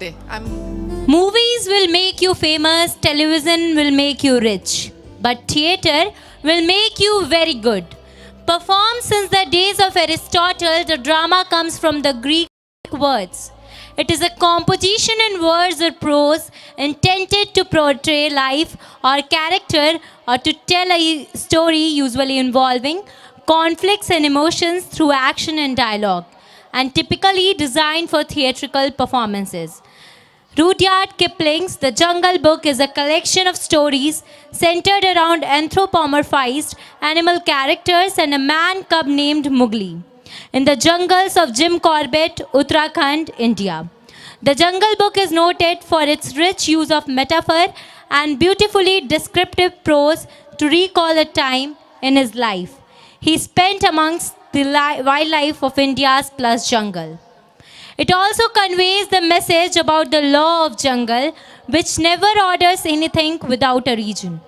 today. Movies will make you famous, television will make you rich, but theatre will make you very good. Performed since the days of Aristotle, the drama comes from the Greek words. It is a composition in verse or prose intended to portray life or character or to tell a story usually involving conflicts and emotions through action and dialogue, and typically designed for theatrical performances. Rudyard Kipling's The Jungle Book is a collection of stories centered around anthropomorphized animal characters and a man cub named Mowgli in the jungles of Jim Corbett, Uttarakhand, India. The Jungle Book is noted for its rich use of metaphor and beautifully descriptive prose to recall a time in his life he spent amongst the wildlife of India's plush jungle. It also conveys the message about the law of jungle, which never orders anything without a reason.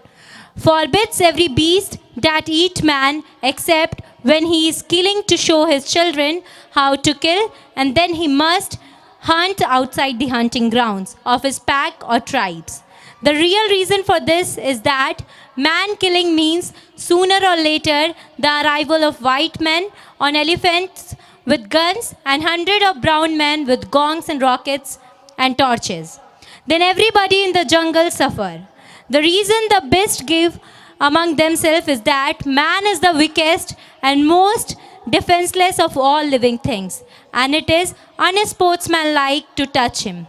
Forbids every beast that eat man except when he is killing to show his children how to kill, and then he must hunt outside the hunting grounds of his pack or tribes. The real reason for this is that man killing means sooner or later the arrival of white men on elephants with guns and hundreds of brown men with gongs and rockets and torches. Then everybody in the jungle suffer. The reason the beasts give among themselves is that man is the weakest and most defenseless of all living things, and it is unsportsmanlike to touch him.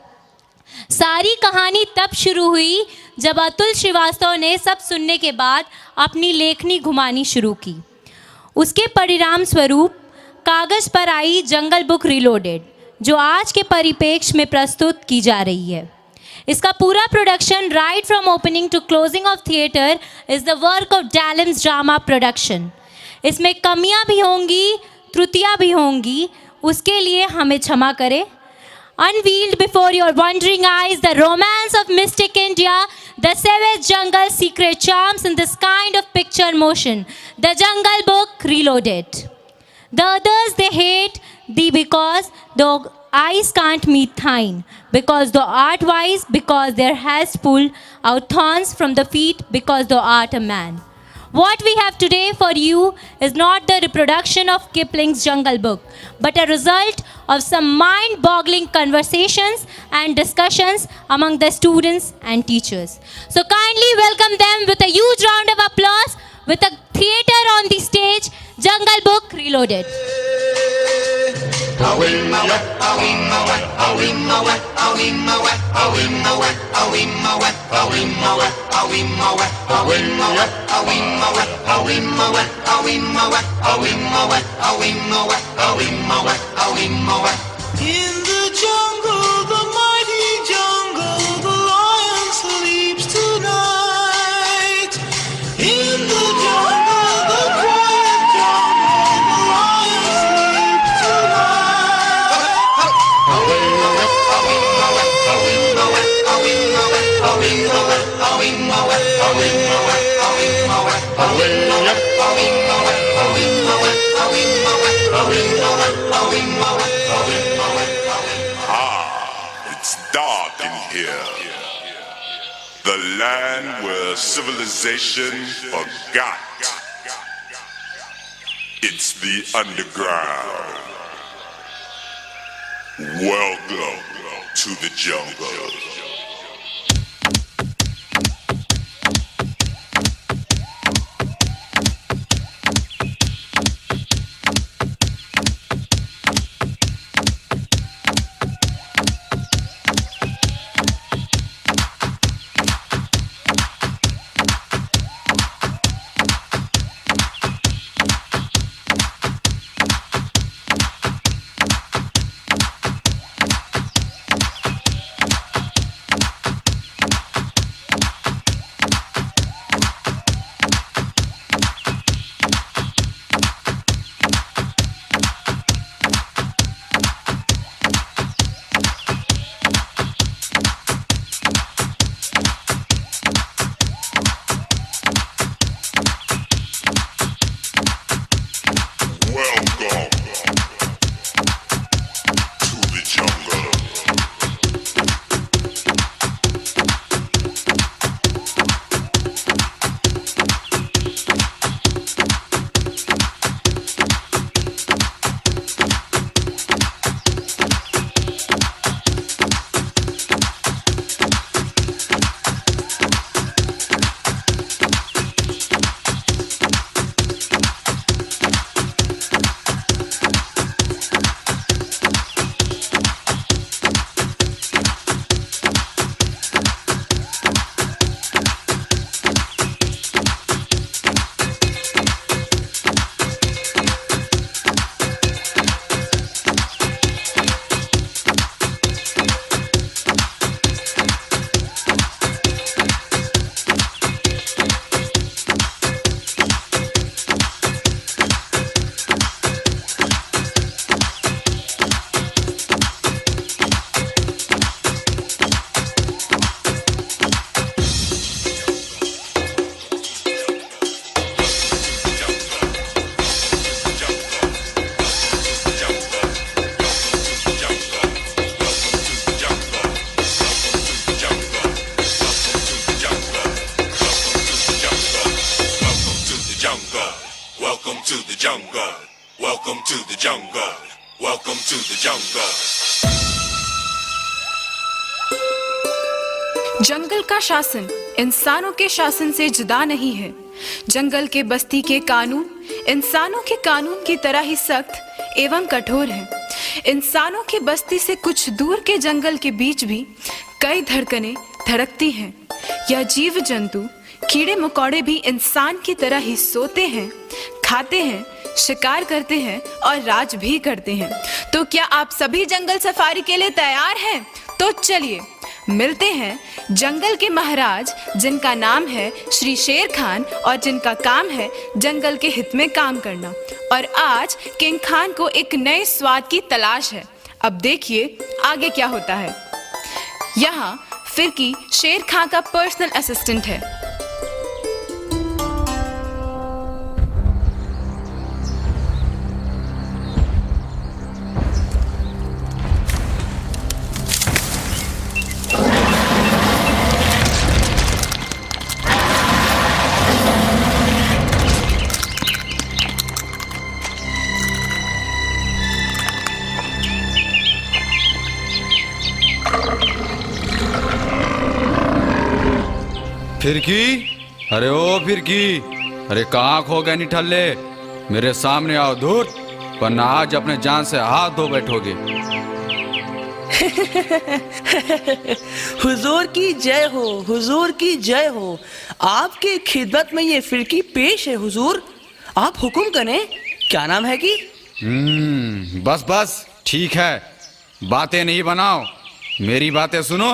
सारी कहानी तब शुरू हुई जब अतुल श्रीवास्तव ने सब सुनने के बाद अपनी लेखनी घुमानी शुरू की. उसके परिणाम स्वरूप कागज पर आई जंगल बुक रीलोडेड, जो आज के परिप्रेक्ष्य में प्रस्तुत की जा रही है. इसका पूरा production right from opening to closing of theatre is the work of Dallams drama production. इसमें कमियां भी होंगी, त्रुटियां भी होंगी, उसके लिए हमें क्षमा करें. Unveiled before your wondering eyes, the romance of mystic India, the savage jungle secret charms in this kind of picture motion. The Jungle Book Reloaded. The others they hate thee because the eyes can't meet thine, because thou art wise, because thou hast pulled out thorns from the feet, because thou art a man. What we have today for you is not the reproduction of Kipling's Jungle Book, but a result of some mind-boggling conversations and discussions among the students and teachers. So kindly welcome them with a huge round of applause with a theater on the stage, Jungle Book Reloaded. In the jungle, the mighty jungle, the lion sleeps tonight. In the jungle, the quiet jungle, the lion sleeps It's dark in here. The land where civilization forgot. It's the underground. Welcome to the jungle. Welcome to the jungle. Welcome to the jungle. जंगल का शासन इंसानों के शासन से जुदा नहीं है। जंगल के बस्ती के कानून इंसानों के कानून की तरह ही सख्त एवं कठोर हैं। इंसानों की बस्ती से कुछ दूर के जंगल के बीच भी कई धड़कनें धड़कती हैं। यह जीव जंतु कीड़े मकोड़े भी इंसान की तरह ही सोते हैं, खाते हैं, शिकार करते हैं और राज भी करते हैं। तो क्या आप सभी जंगल सफारी के लिए तैयार हैं? तो चलिए मिलते हैं जंगल के महाराज जिनका नाम है श्री शेर खान और जिनका काम है जंगल के हित में काम करना। और आज किंग खान को एक नए स्वाद की तलाश है। अब देखिए आगे क्या होता है। यहाँ फिरकी शेर खान का पर्सनल असिस्टेंट है। फिरकी, अरे ओ फिरकी, अरे कहाँ खो गए निठल्ले? मेरे सामने आओ दूर, वरना आज अपने जान से हाथ धो बैठोगे। हुजूर की जय हो, हुजूर की जय हो। आपकी खिदमत में ये फिरकी पेश है हुजूर। आप हुक्म करें, क्या नाम है कि? बस बस ठीक है, बातें नहीं बनाओ, मेरी बातें सुनो।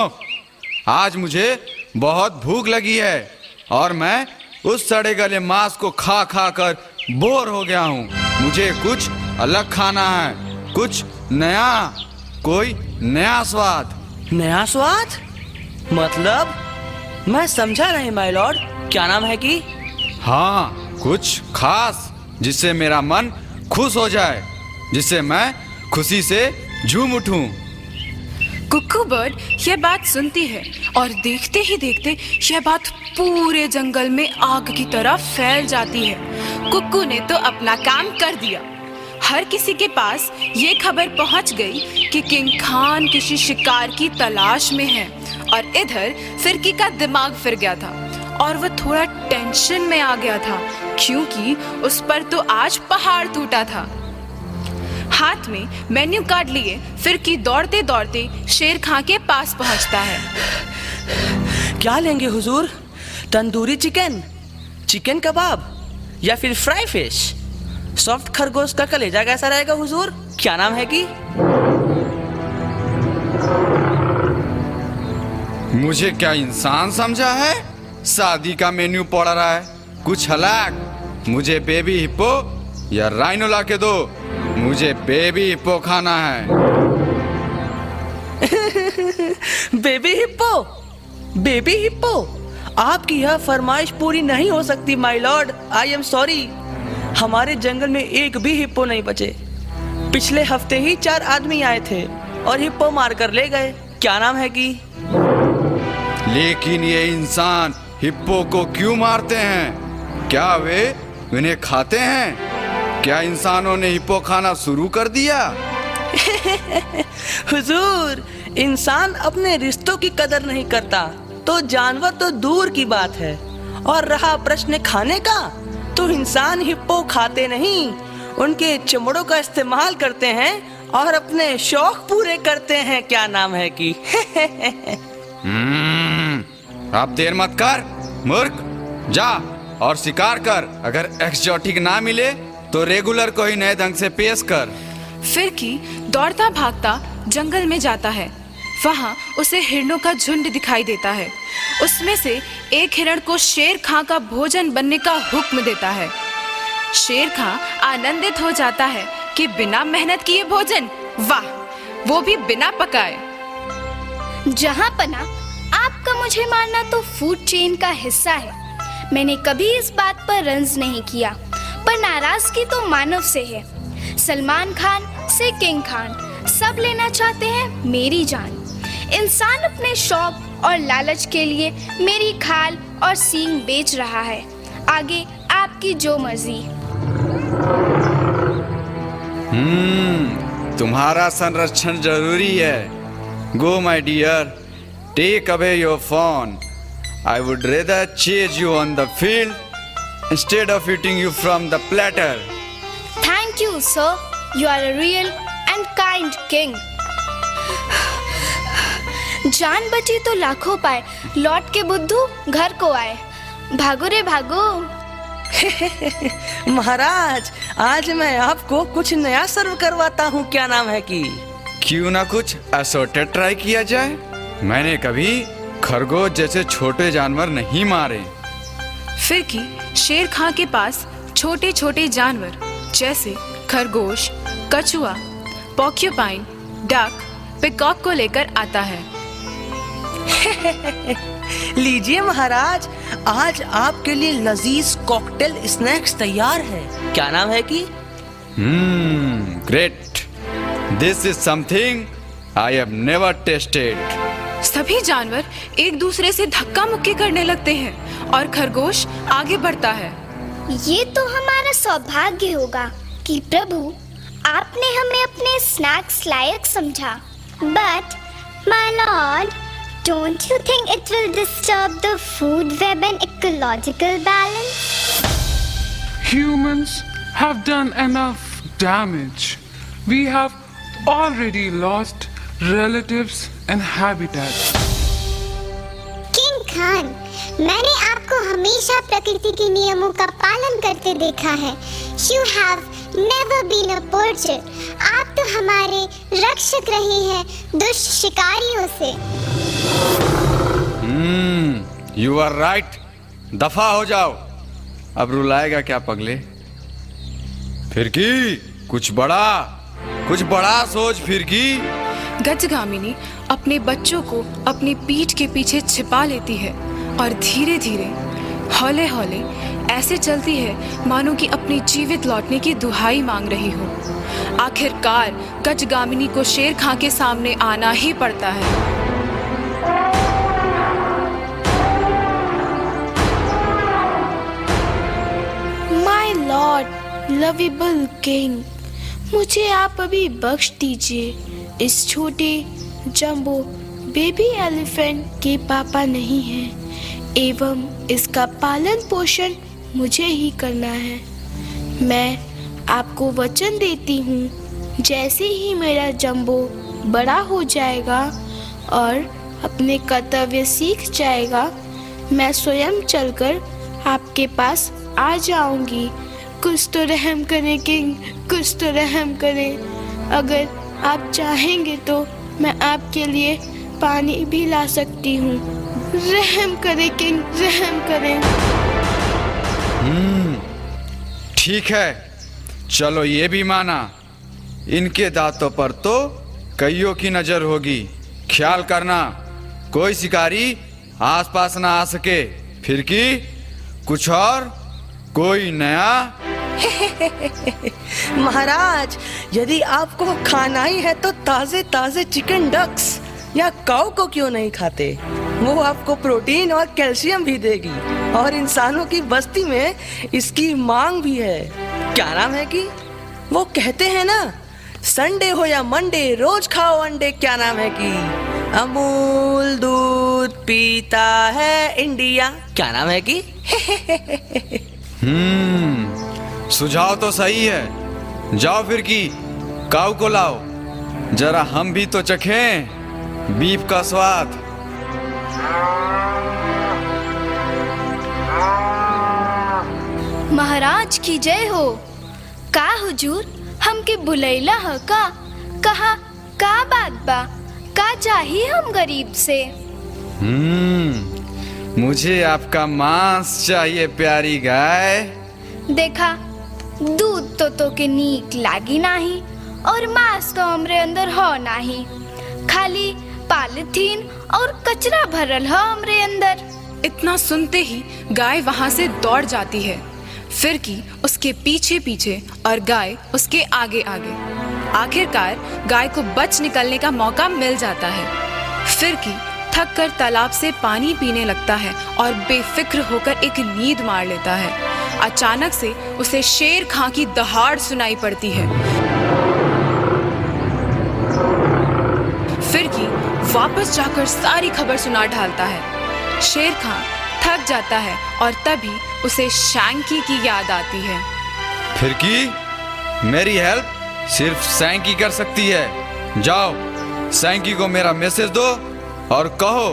आज मुझे बहुत भूख लगी है और मैं उस सड़े गले मांस को खा खा कर बोर हो गया हूँ। मुझे कुछ अलग खाना है, कुछ नया, कोई नया स्वाद। नया स्वाद? मतलब मैं समझा नहीं माय लॉर्ड, क्या नाम है कि? हाँ, कुछ खास जिससे मेरा मन खुश हो जाए, जिससे मैं खुशी से झूम उठूं। कुक्कू बर्ड यह बात सुनती है और देखते ही देखते यह बात पूरे जंगल में आग की तरह फैल जाती है। कुक्कू ने तो अपना काम कर दिया। हर किसी के पास ये खबर पहुंच गई कि किंग खान किसी शिकार की तलाश में है। और इधर फिरकी का दिमाग फिर गया था और वह थोड़ा टेंशन में आ गया था, क्योंकि उस पर तो आज पहाड़ टूटा था। हाथ में मेन्यू कार्ड लिए फिरकी दौड़ते दौड़ते शेर खां के पास पहुंचता है। क्या लेंगे हुजूर? तंदूरी चिकन, चिकन कबाब या फिर फ्राई फिश? सॉफ्ट खरगोश का कलेजा कैसा रहेगा हुजूर? क्या नाम है कि? मुझे क्या इंसान समझा है? शादी का मेन्यू पड़ रहा है, कुछ अलग। मुझे बेबी हिप्पो या राइनो ला के दो। मुझे बेबी हिप्पो खाना है। Baby hippo? Baby hippo? आपकी यह फरमाइश पूरी नहीं हो सकती my Lord, I am sorry. हमारे जंगल में एक भी हिप्पो नहीं बचे। पिछले हफ्ते ही 4 आदमी आए थे और हिप्पो मार कर ले गए। क्या नाम है कि? लेकिन ये इंसान हिप्पो को क्यों मारते हैं? क्या वे उन्हें खाते हैं? क्या इंसानों ने हिप्पो खाना शुरू कर दिया? हुजूर, इंसान अपने रिश्तों की कदर नहीं करता तो जानवर तो दूर की बात है। और रहा प्रश्न खाने का, तो इंसान हिप्पो खाते नहीं, उनके चमड़ों का इस्तेमाल करते हैं और अपने शौक पूरे करते हैं। क्या नाम है कि? अब देर मत कर मूर्ख, जा और शिकार कर। अगर एक्सोटिक ना मिले तो रेगुलर को ही नए ढंग से पेश कर। फिरकी दौड़ता भागता जंगल में जाता है। वहाँ उसे हिरणों का झुंड दिखाई देता है। उसमें से एक हिरण को शेर खां का भोजन बनने का हुक्म देता है। शेर खां आनंदित हो जाता है कि बिना मेहनत किए भोजन, वाह, वो भी बिना पकाए। जहाँ पना, आपका मुझे मारना तो फूड चेन का हिस्सा है। मैंने कभी इस बात पर रंज नहीं किया, पर नाराजगी तो मानव से है। सलमान खान से किंग खान सब लेना चाहते हैं मेरी जान। इंसान अपने शौक और लालच के लिए मेरी खाल और सींग बेच रहा है। आगे आपकी जो मर्जी। तुम्हारा संरक्षण जरूरी है। Go my dear, take away your phone. I would rather chase you on the field instead of eating you from the platter. Thank you sir, you are a real and kind king. जान बची तो लाखों पाए, लौट के बुद्धू घर को आए। भागो रे भागो। महाराज, आज मैं आपको कुछ नया सर्व करवाता हूँ। क्या नाम है कि? क्यों ना कुछ असोर्टेड ट्राई किया जाए। मैंने कभी खरगोश जैसे छोटे जानवर नहीं मारे। फिर की शेर खां के पास छोटे छोटे जानवर जैसे खरगोश, कछुआ, पॉक्यूपाइन, डक, पिकॉक को लेकर आता है। लीजिए महाराज, आज आपके लिए लजीज कॉकटेल स्नैक्स तैयार है। क्या नाम है कि? Great. This is something I have never tested. सभी जानवर एक दूसरे से धक्का मुक्की करने लगते हैं और खरगोश आगे बढ़ता है। ये तो हमारा सौभाग्य होगा कि प्रभु आपने हमें अपने स्नैक्स लायक समझा। But my Lord, don't you think it will disturb the food web and ecological balance? Humans have done enough damage. We have already lost relatives and habitats. King Khan, मैंने आपको हमेशा प्रकृति के नियमों का पालन करते देखा है। You have never been a poacher. आप तो हमारे रक्षक रहे हैं दुष्ट शिकारियों से। You are right. दफा हो जाओ। अब रुलाएगा क्या पगले? फिर की कुछ बड़ा सोच। फिर की गजगामिनी अपने बच्चों को अपनी पीठ के पीछे छिपा लेती है और धीरे धीरे हौले हौले ऐसे चलती है मानो कि अपनी जीवित लौटने की दुहाई मांग रही हो। आखिरकार गजगामिनी को शेर खां के सामने आना ही पड़ता है। माय लॉर्ड, लवेबल किंग, मुझे आप अभी बख्श दीजिए। इस छोटे जंबो बेबी एलिफेंट के पापा नहीं हैं एवं इसका पालन पोषण मुझे ही करना है। मैं आपको वचन देती हूँ, जैसे ही मेरा जंबो बड़ा हो जाएगा और अपने कर्तव्य सीख जाएगा, मैं स्वयं चलकर आपके पास आ जाऊंगी। कुछ तो रहम करें किंग, कुछ तो रहम करें। अगर आप चाहेंगे तो मैं आपके लिए पानी भी ला सकती हूँ। रहम करें किंग, रहम करें। ठीक है, चलो ये भी माना। इनके दांतों पर तो कईयों की नजर होगी। ख्याल करना कोई शिकारी आसपास ना आ सके। फिर की कुछ और कोई नया? महाराज, यदि आपको खाना ही है तो ताजे ताजे चिकन डक्स या काऊ को क्यों नहीं खाते? वो आपको प्रोटीन और कैल्शियम भी देगी और इंसानों की बस्ती में इसकी मांग भी है। क्या नाम है कि? वो कहते हैं ना, संडे हो या मंडे रोज खाओ अंडे। क्या नाम है कि? अमूल दूध पीता है इंडिया। क्या नाम है कि? सुझाव तो सही है। जाओ फिर की काऊ को लाओ, जरा हम भी तो चखें बीफ का स्वाद। महाराज की जय हो। का हुजूर, हमके बुलैला ह का? कहा का बात बा? का चाही हम गरीब से? मुझे आपका मांस चाहिए प्यारी गाय। देखा, दूध तो के नीक लागी नाही और मांस तो हमरे अंदर हो नाही। खाली पॉलीथीन और कचरा भरल है हमरे अंदर। इतना सुनते ही गाय वहां से दौड़ जाती है। फिर की उसके पीछे पीछे और गाय उसके आगे आगे। आखिरकार गाय को बच निकलने का मौका मिल जाता है। फिर की थक कर तालाब से पानी पीने लगता है और बेफिक्र होकर एक नींद मार लेता है। अचानक से उसे शेर खां की दहाड़ सुनाई पड़ती है। वापस जाकर सारी खबर सुना डालता है। शेर खान थक जाता है और तभी उसे शैंकी की याद आती है। फिर की मेरी हेल्प सिर्फ सैंकी कर सकती है। जाओ सैंकी को मेरा मैसेज दो और कहो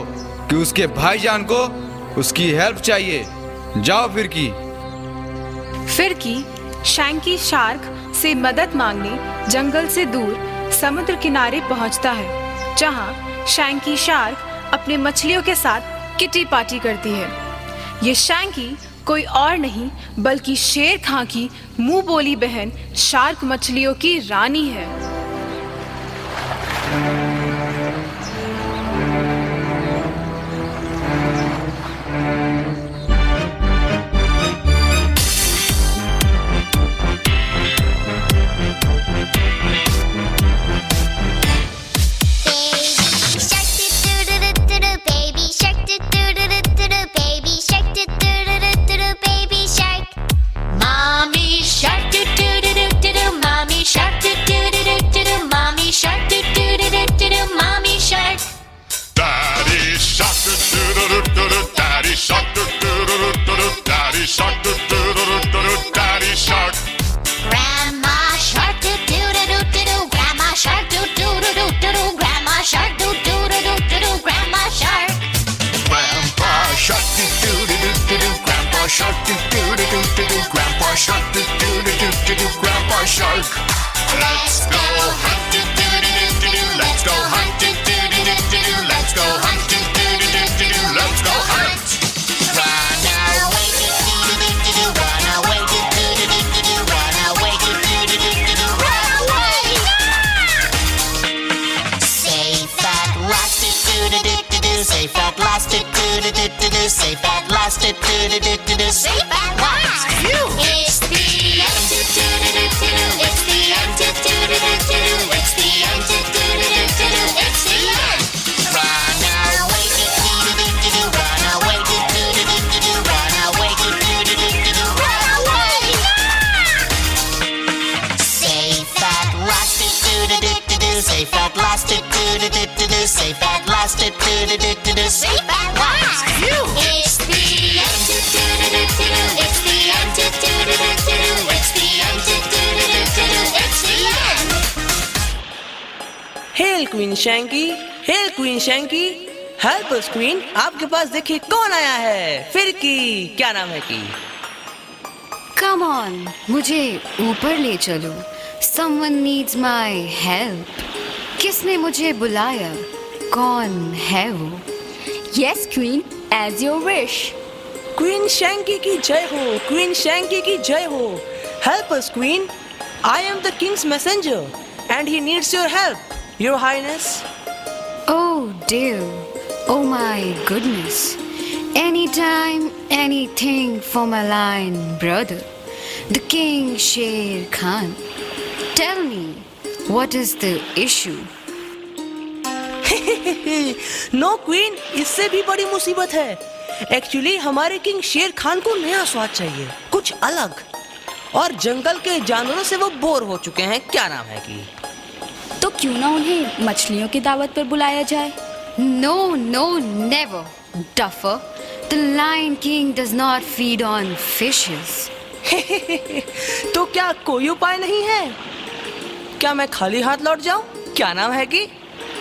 कि उसके भाईजान को उसकी हेल्प चाहिए। जाओ फिर की शैंकी शार्क से मदद मांगने जंगल से दूर समुद्र किनारे पहुंचता है, जहां शैंकी शार्क अपने मछलियों के साथ किटी पार्टी करती है। ये शैंकी कोई और नहीं बल्कि शेर खां की मुंह बोली बहन शार्क मछलियों की रानी है। Hello queen Shanky, hello queen Shanky, help us queen. आपके पास देखिए कौन आया है। फिर की क्या नाम है की? कम ऑन, मुझे ऊपर ले चलो। Someone needs my help. किसने मुझे बुलाया? कौन है वो? Yes, Queen, as your wish. Queen Shanky की जय हो, क्वीन शैंकी की जय हो। Help us queen. I am the king's messenger and he needs your help, your highness. Oh dear, oh my goodness. Anytime, anything for my lion brother, the King Sher Khan. Tell me, what is the issue? No queen, इससे भी बड़ी मुसीबत है। Actually हमारे king शेर खान को नया स्वाद चाहिए, कुछ अलग। और जंगल के जानवरों से वो बोर हो चुके हैं। क्या नाम है की? तो क्यों ना उन्हें मछलियों की दावत पर बुलाया जाए? No, no, never, duffer. The Lion King does not feed on fishes. तो क्या कोई उपाय नहीं है? क्या मैं खाली हाथ लौट जाऊं? क्या नाम है की?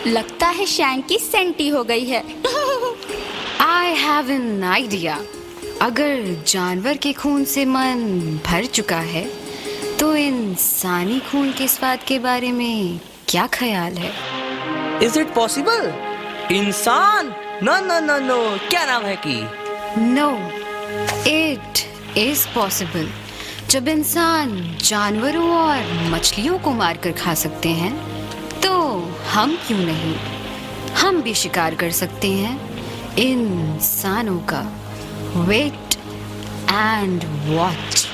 लगता है शैंकी सेंटी हो गई है। I have an idea. अगर जानवर के खून से मन भर चुका है, तो इंसानी खून के स्वाद के बारे में क्या ख्याल है? Is it possible? इंसान? No no no no. क्या नाम है की? No, it is possible. जब इंसान जानवरों और मछलियों को मारकर खा सकते हैं, तो हम क्यों नहीं? हम भी शिकार कर सकते हैं इंसानों का। Wait and watch.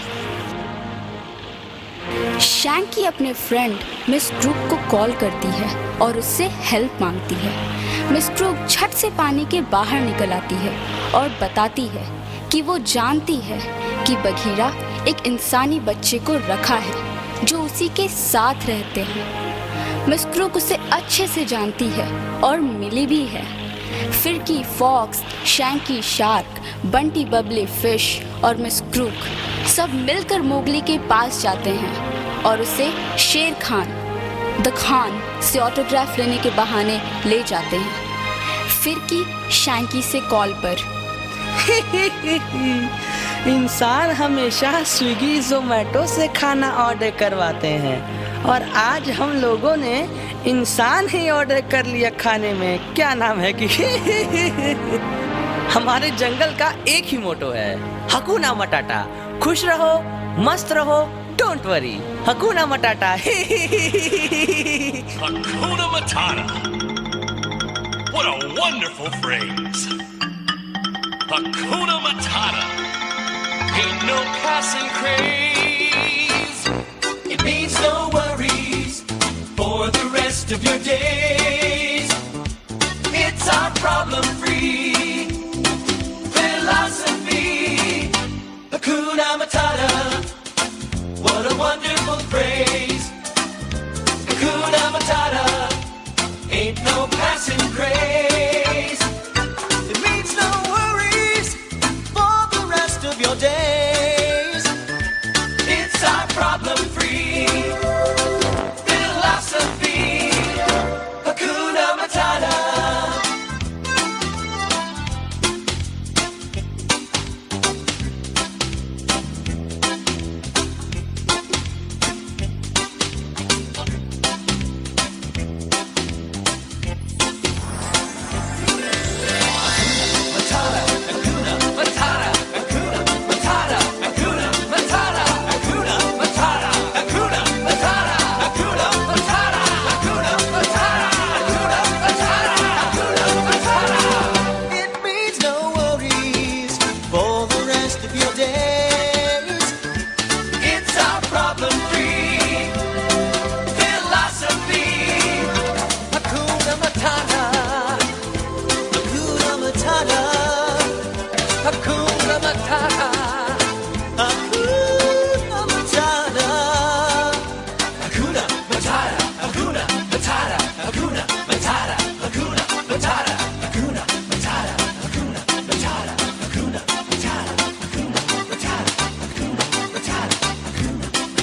शैंकी अपने फ्रेंड मिस ड्रूक को कॉल करती है और उससे हेल्प मांगती है। मिस ड्रूक झट से पानी के बाहर निकल आती है और बताती है कि वो जानती है कि बघीरा एक इंसानी बच्चे को रखा है जो उसी के साथ रहते हैं। मिस क्रूक उसे अच्छे से जानती है और मिली भी है। Phirki Fox, Shanky Shark, Bunty Babli Fish और मिस क्रूक सब मिलकर मोगली के पास जाते हैं और उसे शेर खान द खान से ऑटोग्राफ लेने के बहाने ले जाते हैं। फिरकी शैंकी से कॉल पर इंसान हमेशा स्विगी जोमेटो से खाना ऑर्डर करवाते हैं और आज हम लोगों ने इंसान ही ऑर्डर कर लिया खाने में। क्या नाम है कि हमारे जंगल का एक ही मोटो है, हकुना मटाटा। खुश रहो, मस्त रहो, don't worry, hakuna matata. Hakuna Matata. What a wonderful phrase. Hakuna Matata. Ain't no passing craze. It means no worries for the rest of your days. It's our problem-free philosophy. Hakuna Matata. What a wonderful phrase. Hakuna Matata. Ain't no passing craze. It means no worries for the rest of your days. It's our problem-free philosophy. Hakuna Matata. It means no worries for the rest of your days. It's our problem-free philosophy. Hakuna Matata. Hakuna Matata. Hakuna Matata. Hakuna Matata. Hakuna Matata. Hakuna Matata. Hakuna Matata. Hakuna Matata. Hakuna Matata. Hakuna Matata. Hakuna Matata. Hakuna Matata. Hakuna Matata. Hakuna Matata. Hakuna Matata.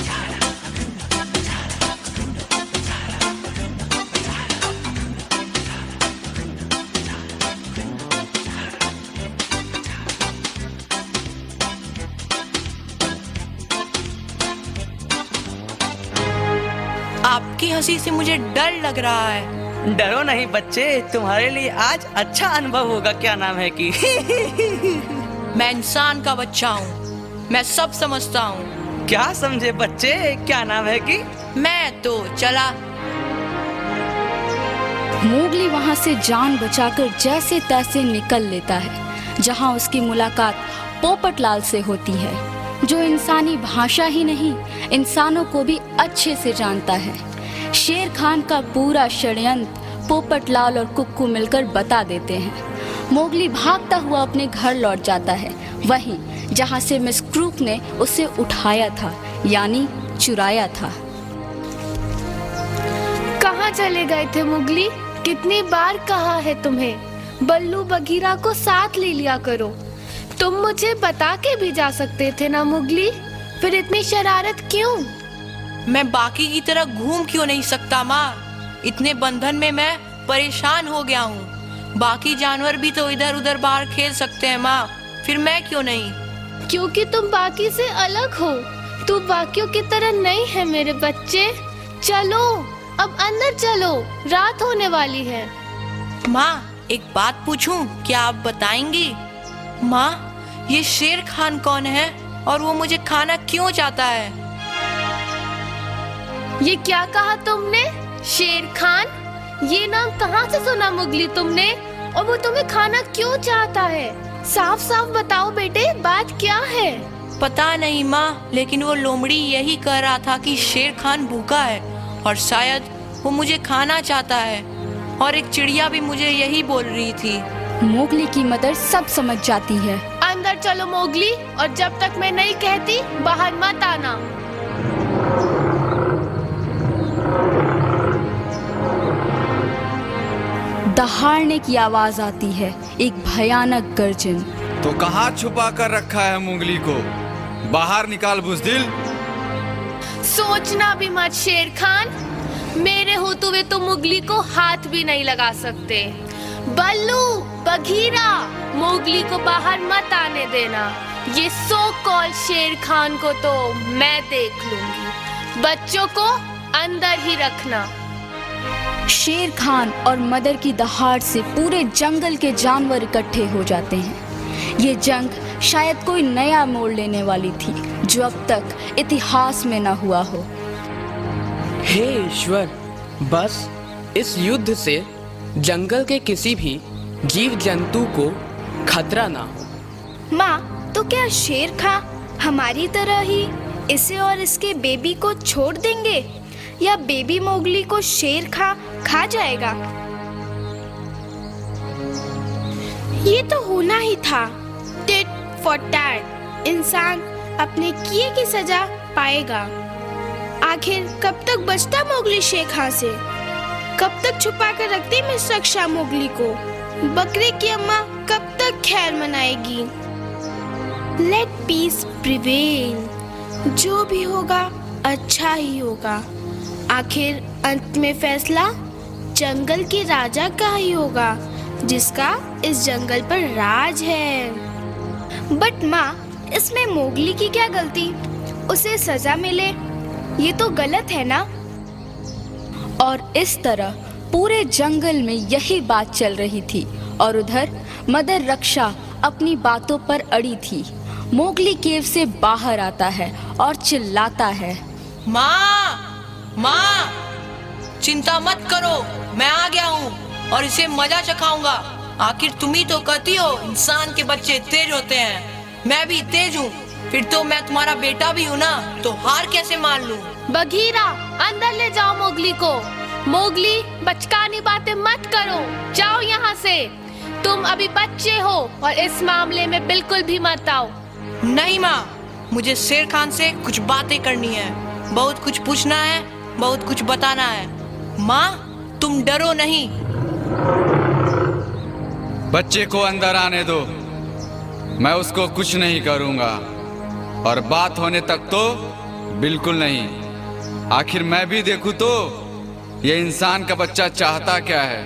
आपकी हंसी से मुझे डर लग रहा है। डरो नहीं बच्चे, तुम्हारे लिए आज अच्छा अनुभव होगा। क्या नाम है कि मैं इंसान का बच्चा हूँ, मैं सब समझता हूँ। क्या समझे बच्चे? क्या नाम है कि मैं तो चला। मोगली वहां से जान बचाकर जैसे तैसे निकल लेता है, जहां उसकी मुलाकात पोपटलाल से होती है, जो इंसानी भाषा ही नहीं इंसानों को भी अच्छे से जानता है। शेर खान का पूरा षड्यंत्र पोपटलाल और कुक्कू मिलकर बता देते हैं। मोगली भागता हुआ अपने घर लौट जाता है, वहीं जहां से मिस क्रूक ने उसे उठाया था, यानी चुराया था। कहाँ चले गए थे मोगली? कितनी बार कहा है तुम्हें, बल्लू बगीरा को साथ ले लिया करो। तुम मुझे बता के भी जा सकते थे ना मोगली, फिर इतनी शरारत क्यों? मैं बाकी की तरह घूम क्यों नहीं सकता माँ? इतने बंधन में मैं परेशान हो गया हूँ। बाकी जानवर भी तो इधर उधर बाहर खेल सकते हैं माँ, फिर मैं क्यों नहीं? क्योंकि तुम बाकी से अलग हो। तू बाकियों की तरह नहीं है मेरे बच्चे। चलो अब अंदर चलो, रात होने वाली है। माँ एक बात पूछूं, क्या आप बताएंगी? माँ ये शेर खान कौन है और वो मुझे खाना क्यों चाहता है? ये क्या कहा तुमने? शेर खान? ये नाम कहाँ से सुना मोगली तुमने? और वो तुम्हें खाना क्यों चाहता है? साफ साफ बताओ बेटे, बात क्या है? पता नहीं माँ, लेकिन वो लोमड़ी यही कह रहा था कि शेर खान भूखा है और शायद वो मुझे खाना चाहता है। और एक चिड़िया भी मुझे यही बोल रही थी। मोगली की मदर सब समझ जाती है। अंदर चलो मोगली, और जब तक मैं नहीं कहती बाहर मत आना। दहाड़ने की आवाज आती है, एक भयानक गर्जन। तो कहाँ छुपा कर रखा है मुगली को? बाहर निकाल बुज़दिल। सोचना भी मत शेर खान, मेरे होते हुए तो मुगली को हाथ भी नहीं लगा सकते। बल्लू, बघीरा, मोगली को बाहर मत आने देना। ये सो कॉल शेर खान को तो मैं देख लूंगी, बच्चों को अंदर ही रखना। शेर खान और मदर की दहाड़ से पूरे जंगल के जानवर इकट्ठे हो जाते हैं। ये जंग शायद कोई नया मोड़ लेने वाली थी जो अब तक इतिहास में न हुआ हो। हे ईश्वर, बस इस युद्ध से जंगल के किसी भी जीव जंतु को खतरा ना हो। माँ, तो क्या शेर खान हमारी तरह ही इसे और इसके बेबी को छोड़ देंगे, या बेबी मोगली को शेर खा जाएगा? ये तो होना ही था। टिट फॉर टैट, इंसान अपने किए की सजा पाएगा। आखिर कब तक बचता मोगली शेर खान से? कब तक छुपा कर रखती मिस रक्षा मोगली को? बकरे की अम्मा कब तक खैर मनाएगी? Let peace prevail. जो भी होगा अच्छा ही होगा। आखिर अंत में फैसला जंगल के राजा का ही होगा, जिसका इस जंगल पर राज है। बट माँ, इसमें मोगली की क्या गलती? उसे सजा मिले, ये तो गलत है ना? और इस तरह पूरे जंगल में यही बात चल रही थी और उधर मदर रक्षा अपनी बातों पर अड़ी थी। मोगली केव से बाहर आता है और चिल्लाता है, माँ, माँ, चिंता मत करो, मैं आ गया हूँ और इसे मजा चखाऊंगा। आखिर तुम ही तो कहती हो इंसान के बच्चे तेज होते हैं, मैं भी तेज हूँ। फिर तो मैं तुम्हारा बेटा भी हूँ ना, तो हार कैसे मान लूँ? बघीरा, अंदर ले जाओ मोगली को। मोगली, बचकानी बातें मत करो, जाओ यहाँ से। तुम अभी बच्चे हो और इस मामले में बिल्कुल भी मत आओ। नहीं माँ, मुझे शेर खान से कुछ बातें करनी है, बहुत कुछ पूछना है, बहुत कुछ बताना है। माँ, तुम डरो नहीं। बच्चे को अंदर आने दो, मैं उसको कुछ नहीं करूंगा, और बात होने तक तो बिल्कुल नहीं। आखिर मैं भी देखूं तो ये इंसान का बच्चा चाहता क्या है।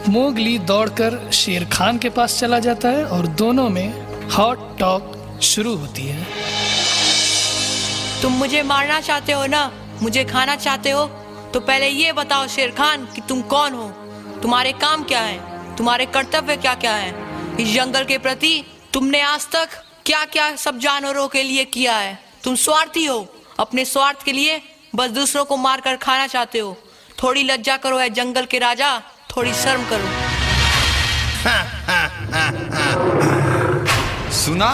मोगली दौड़कर शेर खान के पास चला जाता है और दोनों में हॉट टॉक शुरू होती है। तुम मुझे मारना चाहते हो ना, मुझे खाना चाहते हो, तो पहले ये बताओ शेर खान कि तुम कौन हो, तुम्हारे काम क्या है, तुम्हारे कर्तव्य क्या क्या है इस जंगल के प्रति। तुमने आज तक क्या क्या सब जानवरों के लिए किया है। तुम स्वार्थी हो, अपने स्वार्थ के लिए बस दूसरों को मार कर खाना चाहते हो। थोड़ी लज्जा करो है जंगल के राजा, थोड़ी शर्म करो। सुना?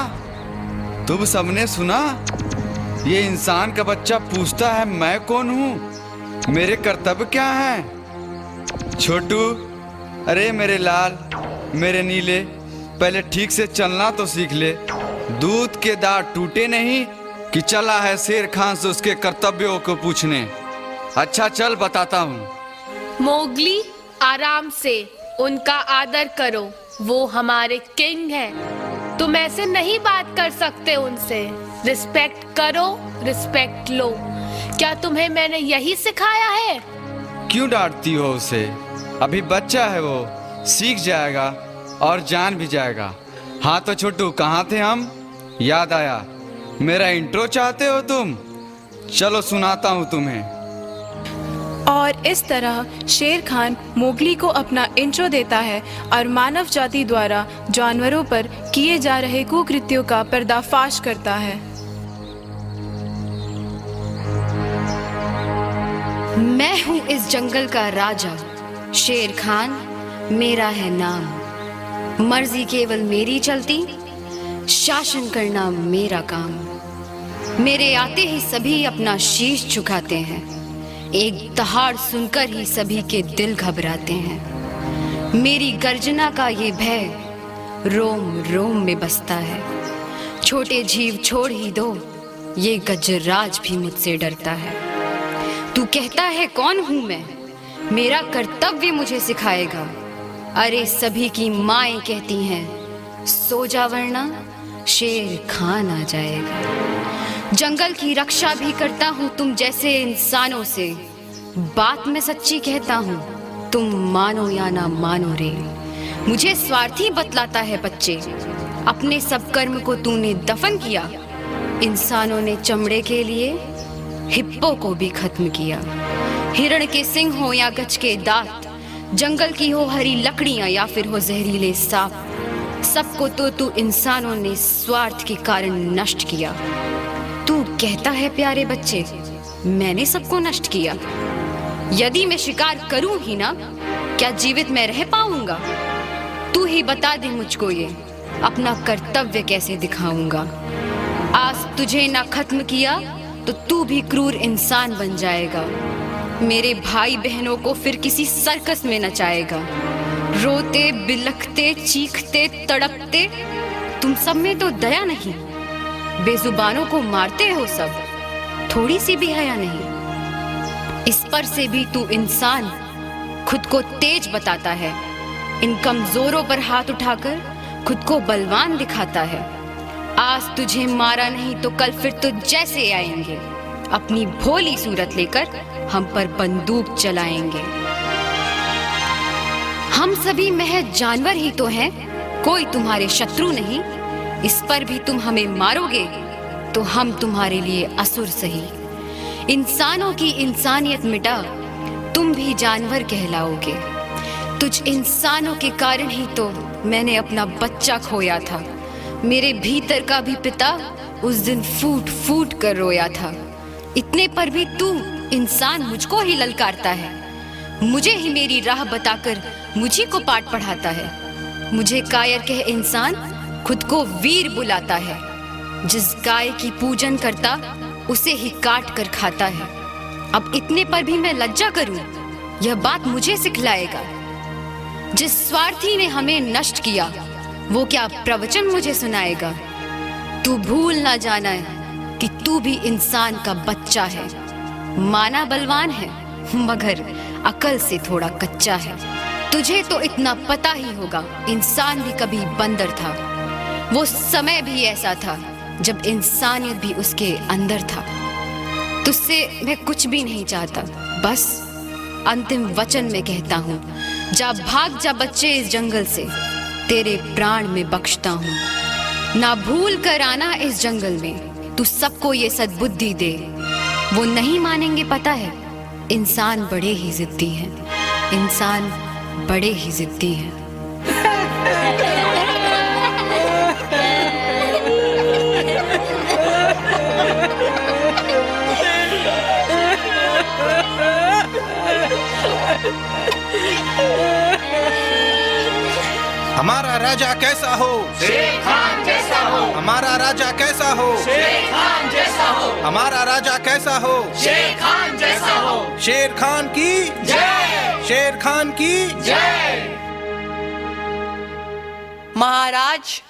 तुम सबने सुना? ये इंसान का बच्चा पूछता है मैं कौन हूँ, मेरे कर्तव्य क्या हैं? छोटू, अरे मेरे लाल, मेरे नीले, पहले ठीक से चलना तो सीख ले। दूध के दांत टूटे नहीं कि चला है शेर खान से उसके कर्तव्यों को पूछने। अच्छा चल बताता हूँ। मोगली, आराम से, उनका आदर करो, वो हमारे किंग हैं। तुम ऐसे नहीं बात कर सकते उनसे। रिस्पेक्ट करो, रिस्पेक्ट लो। क्या तुम्हें मैंने यही सिखाया है? क्यों डांटती हो उसे? अभी बच्चा है वो, सीख जाएगा और जान भी जाएगा। हाँ तो छोटू, कहाँ थे हम? याद आया, मेरा इंट्रो चाहते हो तुम? चलो सुनाता हूँ तुम्हें। और इस तरह शेर खान मोगली को अपना इंट्रो देता है और मानव जाति द्वारा जानवरों पर किए जा रहे कुकृत्यों का पर्दाफाश करता है। मैं हूँ इस जंगल का राजा, शेर खान मेरा है नाम। मर्जी केवल मेरी चलती, शासन करना मेरा काम। मेरे आते ही सभी अपना शीश झुकाते हैं, एक दहाड़ सुनकर ही सभी के दिल घबराते हैं। मेरी गर्जना का ये भय रोम रोम में बसता है। छोटे जीव छोड़ ही दो, ये गजराज भी मुझसे डरता है। तू कहता है कौन हूं मैं? मेरा कर्तव्य मुझे सिखाएगा। अरे सभी की माएं कहती हैं, सो जा वरना शेर खान आ जाएगा। जंगल की रक्षा भी करता हूँ तुम जैसे इंसानों से। बात मैं सच्ची कहता हूँ, तुम मानो या ना मानो रे। मुझे स्वार्थी बतलाता है बच्चे, अपने सब कर्म को तूने दफन किया। इंसानों ने चमड़े के लिए हिप्पो को भी खत्म किया। हिरण के सिंग हो या गज के दांत, जंगल की हो हरी लकड़ियां या फिर हो जहरीले सांप, सबको तो तू इंसानों ने स्वार्थ के कारण नष्ट किया। तू कहता है प्यारे बच्चे, मैंने सबको नष्ट किया। यदि मैं शिकार करूं ही ना, क्या जीवित मैं रह पाऊंगा? तू ही बता दे मुझको ये, अपना कर्तव्य कैसे दिखाऊंगा। आज तुझे ना खत्म किया तो तू भी क्रूर इंसान बन जाएगा। मेरे भाई बहनों को फिर किसी सर्कस में नचाएगा। रोते बिलखते चीखते तड़पते, तुम सब में तो दया नहीं। बेजुबानों को मारते हो सब, थोड़ी सी भी हया नहीं। इस पर से भी तू इंसान खुद को तेज बताता है। इन कमजोरों पर हाथ उठाकर खुद को बलवान दिखाता है। आज तुझे मारा नहीं तो कल फिर तो जैसे आएंगे, अपनी भोली सूरत लेकर हम पर बंदूक चलाएंगे। हम सभी महज जानवर ही तो हैं, कोई तुम्हारे शत्रु नहीं। इस पर भी तुम हमें मारोगे तो हम तुम्हारे लिए असुर सही। इंसानों की इंसानियत मिटा, तुम भी जानवर कहलाओगे। तुझ इंसानों के कारण ही तो मैंने अपना बच्चा खोया था। मेरे भीतर का भी पिता उस दिन फूट फूट कर रोया था। इतने पर भी तू इंसान मुझको ही ललकारता है। मुझे ही मेरी राह बताकर मुझी को पाठ पढ़ाता है। मुझे कायर कह इंसान खुद को वीर बुलाता है। जिस गाय की पूजन करता उसे ही काट कर खाता है। अब इतने पर भी मैं लज्जा करूं, यह बात मुझे सिखलाएगा। जिस स्वार्थी ने हमें नष्ट किया वो क्या प्रवचन मुझे सुनाएगा। तू भूल ना जाना कि तू भी इंसान का बच्चा है। माना बलवान है मगर अकल से थोड़ा कच्चा है। तुझे तो इतना पता ही होगा, इंसान भी कभी बंदर था। वो समय भी ऐसा था जब इंसानियत भी उसके अंदर था। तुझसे मैं कुछ भी नहीं चाहता, बस अंतिम वचन में कहता हूँ, जा भाग जा बच्चे इस जंगल से, तेरे प्राण में बख्शता हूँ। ना भूल कर आना इस जंगल में, तू सबको ये सद्बुद्धि दे। वो नहीं मानेंगे पता है, इंसान बड़े ही जिद्दी हैं। इंसान बड़े ही जिद्दी हैं। हमारा राजा कैसा हो? शेर खान जैसा हो। हमारा राजा कैसा हो? शेर खान जैसा हो। हमारा राजा कैसा हो? शेर खान जैसा हो। शेर खान की जय। शेर खान की जय। महाराज,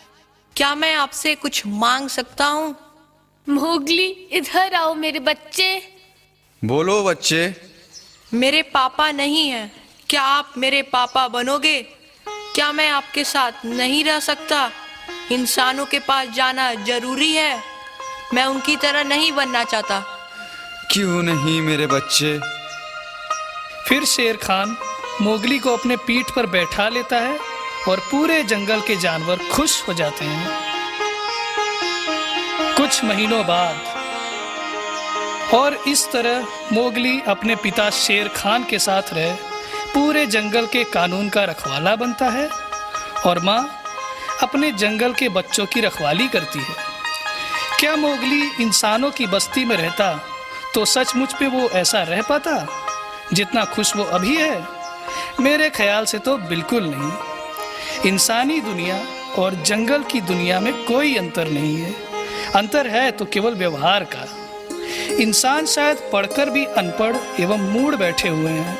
क्या मैं आपसे कुछ मांग सकता हूँ? मोगली, इधर आओ मेरे बच्चे। बोलो बच्चे। मेरे पापा नहीं हैं, क्या आप मेरे पापा बनोगे? क्या मैं आपके साथ नहीं रह सकता? इंसानों के पास जाना जरूरी है, मैं उनकी तरह नहीं बनना चाहता। क्यों नहीं मेरे बच्चे? फिर शेर खान मोगली को अपने पीठ पर बैठा लेता है और पूरे जंगल के जानवर खुश हो जाते हैं। कुछ महीनों बाद और इस तरह मोगली अपने पिता शेर खान के साथ रह पूरे जंगल के कानून का रखवाला बनता है और माँ अपने जंगल के बच्चों की रखवाली करती है। क्या मोगली इंसानों की बस्ती में रहता तो सचमुच पे वो ऐसा रह पाता जितना खुश वो अभी है? मेरे ख्याल से तो बिल्कुल नहीं। इंसानी दुनिया और जंगल की दुनिया में कोई अंतर नहीं है। अंतर है तो केवल व्यवहार का। इंसान शायद पढ़कर भी अनपढ़ एवं मूढ़ बैठे हुए हैं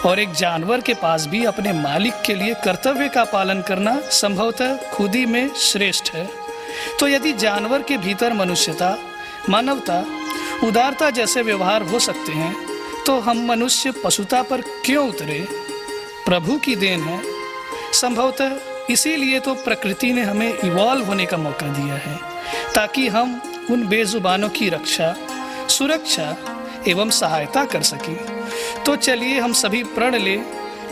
और एक जानवर के पास भी अपने मालिक के लिए कर्तव्य का पालन करना संभवतः खुद ही में श्रेष्ठ है। तो यदि जानवर के भीतर मनुष्यता, मानवता, उदारता जैसे व्यवहार हो सकते हैं तो हम मनुष्य पशुता पर क्यों उतरे? प्रभु की देन है। संभवतः इसीलिए तो प्रकृति ने हमें इवॉल्व होने का मौका दिया है, ताकि हम उन बेजुबानों की रक्षा, सुरक्षा एवं सहायता कर सकें। तो चलिए हम सभी प्रण लें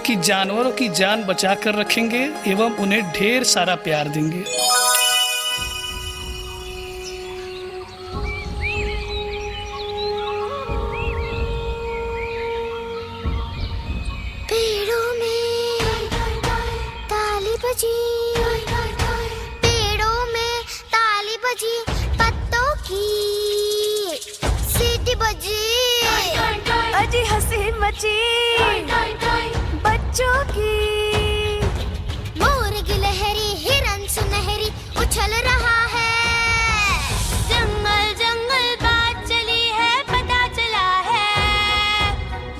कि जानवरों की जान बचा कर रखेंगे एवं उन्हें ढेर सारा प्यार देंगे। पेड़ों में ताली बजी, पेड़ों में ताली बजी, पत्तों की सीटी बजी, अजी हंसी मची बच्चों की। मोर गिलहरी हिरन सुनहरी उछल रहा है। जंगल जंगल बात चली है, पता चला है।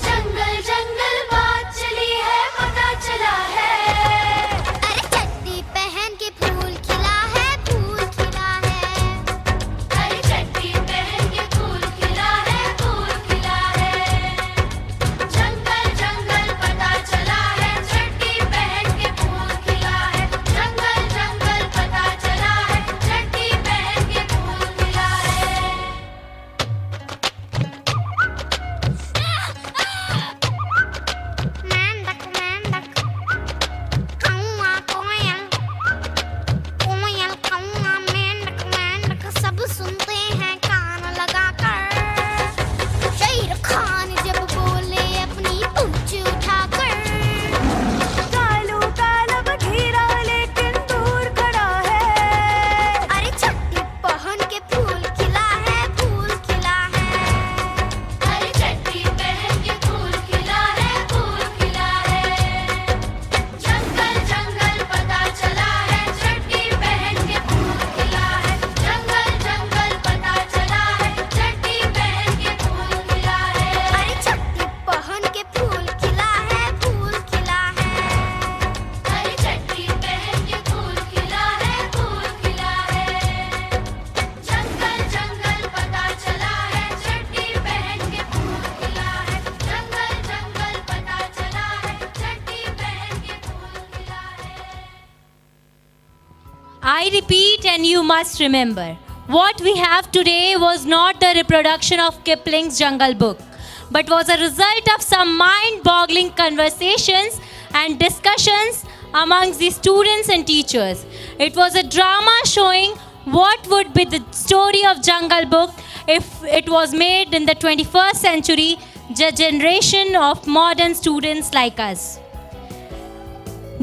जंगल जंगल बात चली है, पता चला है। अरे चड्डी पहन के फूल खिला है, फूल खिला है। अरे चड्डी पहन के फूल खिला है, फूल खिला है। जंगल जंगल पता चला है, चड्डी पहन के फूल खिला है। जंगल जंगल पता चला है, चड्डी पहन के फूल खिला है। मेंढक मेंढक कौआ कोयल, कोयल कौआ मेंढक मेंढक सब सुनते हैं कान लगाकर। शेर खान जब बोले अपनी पूंछ उठाकर। कालू काला बघीरा लेकिन दूर खड़ा है। अरे चड्डी पहन के फूल खिला है, फूल खिला है। अरे चड्डी पहन के फूल खिला है, फूल खिला है। जंगल जंगल पता चला है, चड्डी पहन के फूल खिला है। जंगल जंगल पता चला है, चड्डी पहन के फूल खिला है। अरे चड्डी पहन के फूल खिला है, फूल खिला है। अरे चड्डी पहन के फूल खिला है, फूल खिला है। जंगल जंगल पता चला है, चड्डी पहन के फूल खिला है। जंगल जंगल पता चला है, चड्डी पहन के फूल खिला है। I repeat, and you must remember, what we have today was not the reproduction of Kipling's Jungle Book, but was a result of some mind-boggling conversations and discussions amongst the students and teachers. It was a drama showing what would be the story of Jungle Book if it was made in the 21st century, the generation of modern students like us.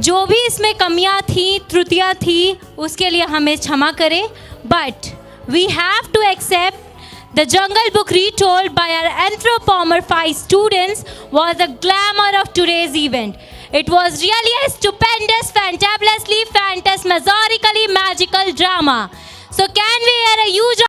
जो भी इसमें कमियां थी, त्रुटियां थी, उसके लिए हमें क्षमा करें, but we have to accept the Jungle Book retold by our anthropomorphized students was the glamour of today's event. It was really a stupendous, fantabulously, phantasmagorically magical drama. So can we hear a huge